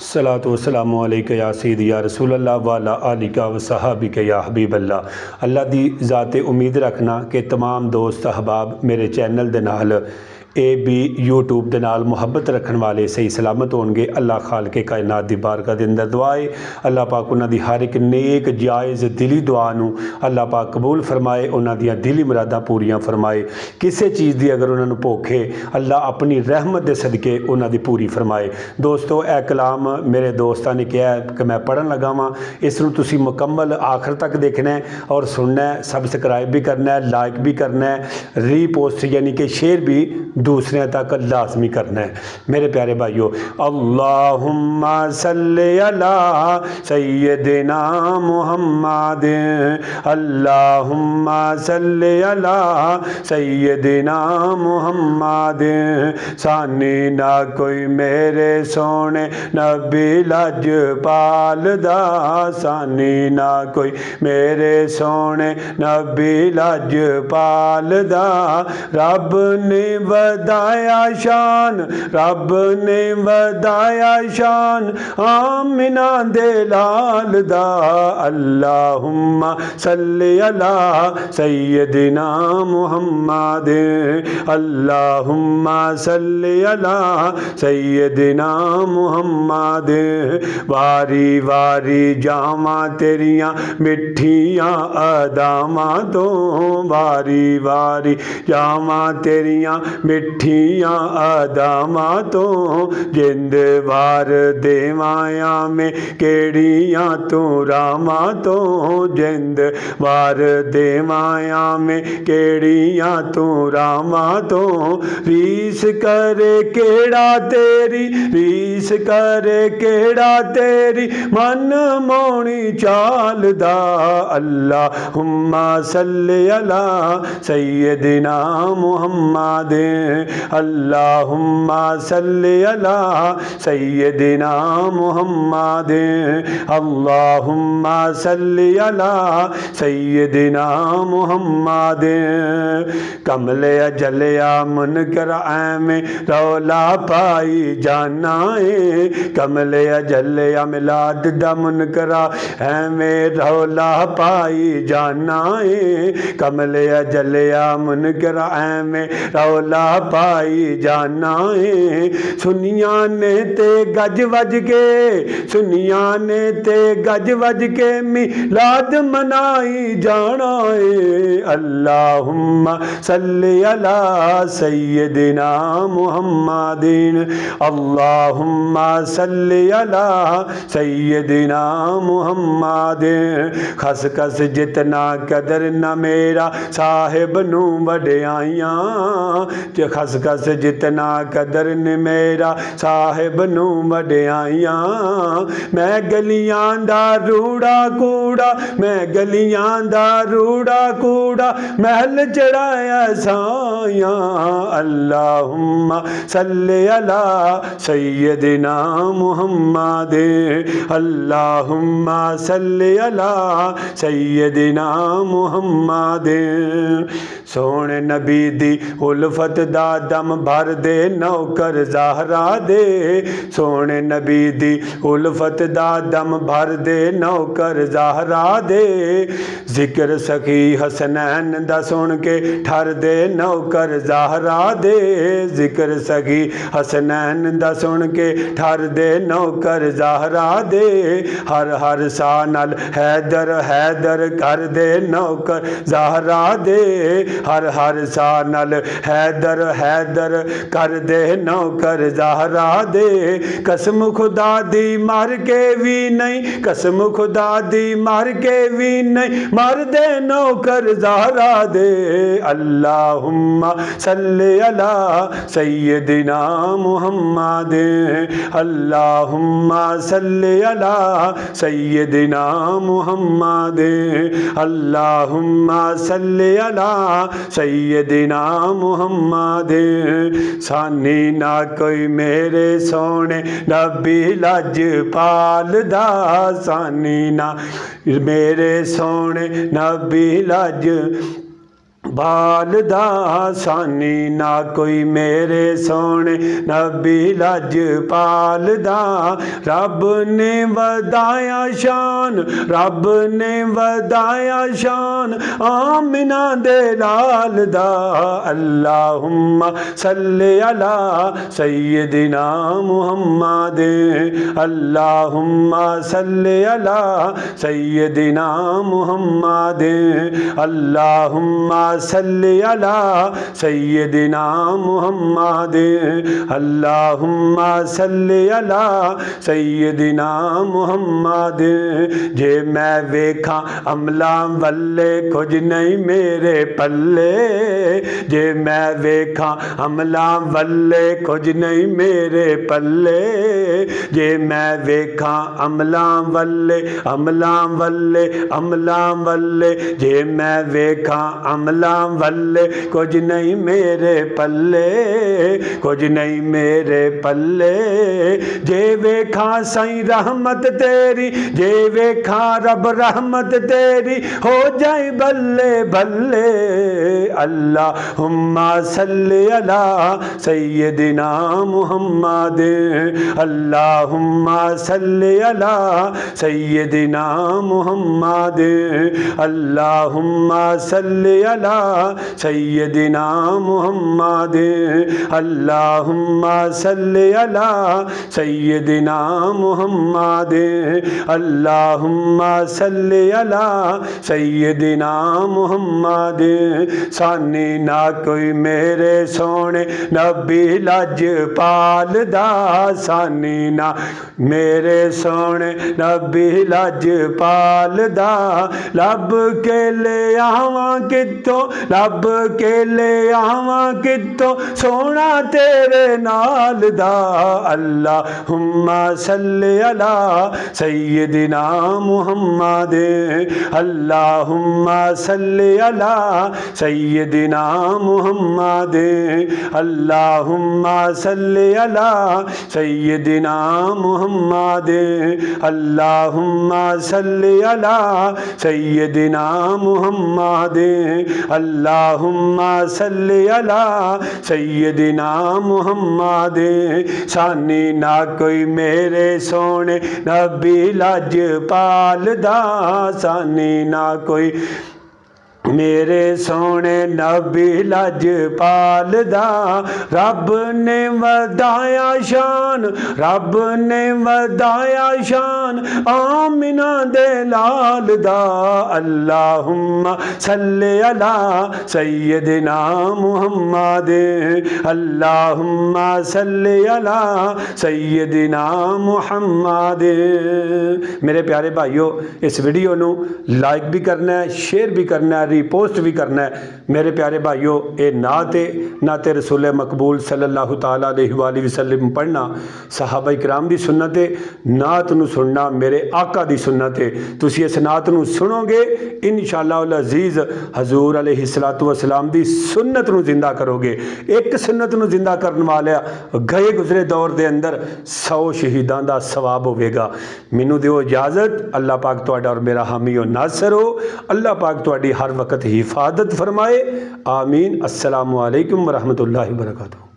सलातो वसलामु अलैका या सय्यदी या रसूल अल्लाह वाला आलिका व सहाबिका या हबीब अल्लाह। अल्लाह दी ज़ाते उम्मीद रखना कि तमाम दोस्त अहबाब मेरे चैनल दे नाल भी यूट्यूब के नाल मुहब्बत रखने वाले सही सलामत होंगे। अल्लाह खालके कायनात की बारगाह के अंदर दुआ है अल्लाह पाक उन्होंने हर एक नेक जायज़ दिली दुआ नू अल्लाह पाक कबूल फरमाए, उन्होंने दिली मुरादा पूरियां फरमाए। किसी चीज़ की अगर उन्होंने भुख है अल्लाह अपनी रहमत के सदके उन्होंने पूरी फरमाए। दोस्तों यह कलाम मेरे दोस्तों ने कहा कि मैं पढ़न लगा वाँ, इसनूं तुसीं मुकम्मल आखिर तक देखना है और सुनना है, सब्सक्राइब भी करना है, लाइक भी करना है, रीपोस्ट यानी कि शेयर भी दूसरे तक लाजमी करना है। मेरे प्यारे भाइयों, अल्लाहुम्मा सल्ली अला सय्यदिना मुहम्मद, अल्लाहुम्मा सल्ली अला सय्यदिना मुहम्मद। सानी ना कोई मेरे सोने नबी लजपाल दा, सानी ना कोई मेरे सोने नबी लजपाल दा। रब ने वदाया शान, रब ने वदाया शान आमिना दे लाल दा। अल्लाहुम्मा सल्ली अला सय्यदिना मुहम्मद, अल्लाहुम्मा सल्ली अला सय्यदिना मुहम्मद। वारी वारी जावा तेरियां मिठियां अदावां तो, वारी वारी जावा तेरियां मिठियां अदावां तो। जिंद वार देवाया में केड़ियां तू रावां तो, जिंद वार देवाया में केड़ियां तू रावां तो। रीस करे केड़ा तेरी, रीस करे केड़ा तेरी मन मोनी चाल दा। अल्लाहुम्मा सल्ली अला सय्यदिना मुहम्मद, अल्लाहुम्मा सल्ली अला सय्यदिना मुहम्मद, अल्लाहुम्मा सल्ली अला सय्यदिना मुहम्मद। कमले जलिया मुनकर ऐमें रौला पाई जाना है, कमले जलिया मिलाद दा मुनकरा ऐमें रौला पाई जाना है। कमले जलिया मुनकरा ऐमें रौला पाई जाना है। सुनिया ने ते गज वज के, सुनिया ने ते गज वज के मिलाद मनाई जाना है। अल्लाहुम्मा सल्ली अला सय्यदिना मुहम्मदिन, अल्लाहुम्मा सल्ली अला सय्यदिना मुहम्मद। खस खस जितना कदर न मेरा साहिब नू वड्याइयां, खस खस जितना कदर न मेरा साहिब नू वड्याइयां। मैं गलियां दा रूड़ा कूड़ा, मैं गलियां दा रूड़ा कूड़ा महल चढ़ाया साया। अल्लाहुम्मा सल्ली अला सय्यदिना मुहम्मद, अल्लाहुम्मा सल्ली अला सय्यदिना मुहम्मद। सोने नबी दी उल्फत दा दम भर दे नौकर ज़हरा दे, सोने नबी दी उल्फत दा दम भर दे नौकर ज़हरा दे। जिक्र सखी हसनैन दा सुन के ठर दे नौकर ज़हरा दे, जिक्र सखी हसनैन दा सुन के ठर दे नौकर ज़हरा दे। हर हर सा नल हैदर हैदर कर दे नौकर ज़हरा दे, हर हर सा नल हैदर हैदर कर दे नौकर ज़हरा दे। कसम खुदा दी मर के भी नहीं, कसम खुदा दी मर के भी नहीं मर दे नौकर ज़हरा दे। अल्लाहुम्मा सल्ली अला सय्यदिना मुहम्मद, अल्लाहुम्मा सल्ली अला सय्यदिना मुहम्मद, अल्लाहुम्मा सल्ली अला सय्यदिना मुहम्मद। सानी ना कोई मेरे सोने नबी लजपाल दा, सानी ना मेरे सोने नबी लज बालदा सानी ना कोई मेरे सोने नबी लजपालदा। रब ने वधाया शान, रब ने वधाया शान आमिना दे लाल दा। अल्लाहुम्मा सल्ले अला सय्यदिना मुहम्मद, अल्लाहुम्मा सल्ले अला सय्यदिना मुहम्मद, अल्लाहुम्मा सल्ली अला सय्यदिना मुहम्मद, अल्लाहुम्मा सल्ली अला सय्यदिना मुहम्मद। जे मैं वेखा अमला वल्ले कुछ नहीं मेरे पल्ले, जे मैं वेखा अमला वल्ले कुछ नहीं मेरे पल्ले, जे मैं वेखा अमला वल्ले अमला वल्ले अमला वल्ले, जे मैं वेखा अमला वल्ले कुछ नहीं मेरे पल्ले, कुछ नहीं मेरे पल्ले। जे वेखा सही रहमत तेरी, जे वेखा रब रहमत तेरी हो जाए बल्ले बल्ले। अल्लाहुम्मा सल्ली अला सय्यदिना मुहम्मद, अल्लाहुम्मा सल्ली अला सय्यदिना मुहम्मद, अल्लाहुम्मा सल्ली अला सय्यदिना मुहम्मद, अल्लाहुम्मा सल्ली अला सय्यदिना मुहम्मद, अल्लाहुम्मा सल्ली अला सय्यदिना मुहम्मद। सानी ना कोई मेरे सोने नबी लजपालदा, सानी ना मेरे सोने नबी लजपालदा। लब के ले आवा कितों, लब के ले आवा कितों सोना तेरे नाल दा। अल्लाहुम्मा सल्ली अला सय्यदिना मुहम्मद, अल्लाहुम्मा सल्ली अला सय्यदिना मुहम्मद, अल्लाहुम्मा सल्ली अला सय्यदिना मुहम्मद, अल्लाहुम्मा सल्ली अला सय्यदिना मुहम्मद, अल्लाहुम्मा सल्ली अला सय्यदिना मुहम्मद। सानी ना कोई मेरे सोने नबी लजपालदा, सानी ना कोई मेरे सोने नबी लजपालदा। रब ने वधाया शान, रब ने वधाया शान आमिना दे लाल दा। अल्लाहुम्मा सल्ले अला सय्यदिना मुहम्मद, अल्लाहुम्मा सल्ले अला सय्यदिना मुहम्मद। मेरे प्यारे भाइयों, इस वीडियो नू लाइक भी करना है, शेयर भी करना है, पोस्ट भी करना है। मेरे प्यारे भाइयों, ये नात रसूल मकबूल सल्लल्लाहु ताला अलैहि वसल्लम पढ़ना सहाबा इकराम की सुन्नत है। नात नू सुनना मेरे आका की सुन्नत है। तुसी इस नात नू सुनोगे इंशाअल्लाह अल अजीज़ हजूर अलैहिस्सलातु वस्सलाम की सुन्नत नू जिंदा करोगे। एक सुन्नत नू जिंदा करने वाले गए गुजरे दौर के अंदर 100 शहीदां दा सवाब होवेगा। मैनू दिओ इजाजत। अल्लाह पाक तुहाडा और मेरा हामी और नासर हो। अल्लाह पाक तुहाडी हर वक्त हिफाजत फरमाए। आमीन। अस्सलामु अलैकुम वरहमतुल्लाहि वबरकातुहू।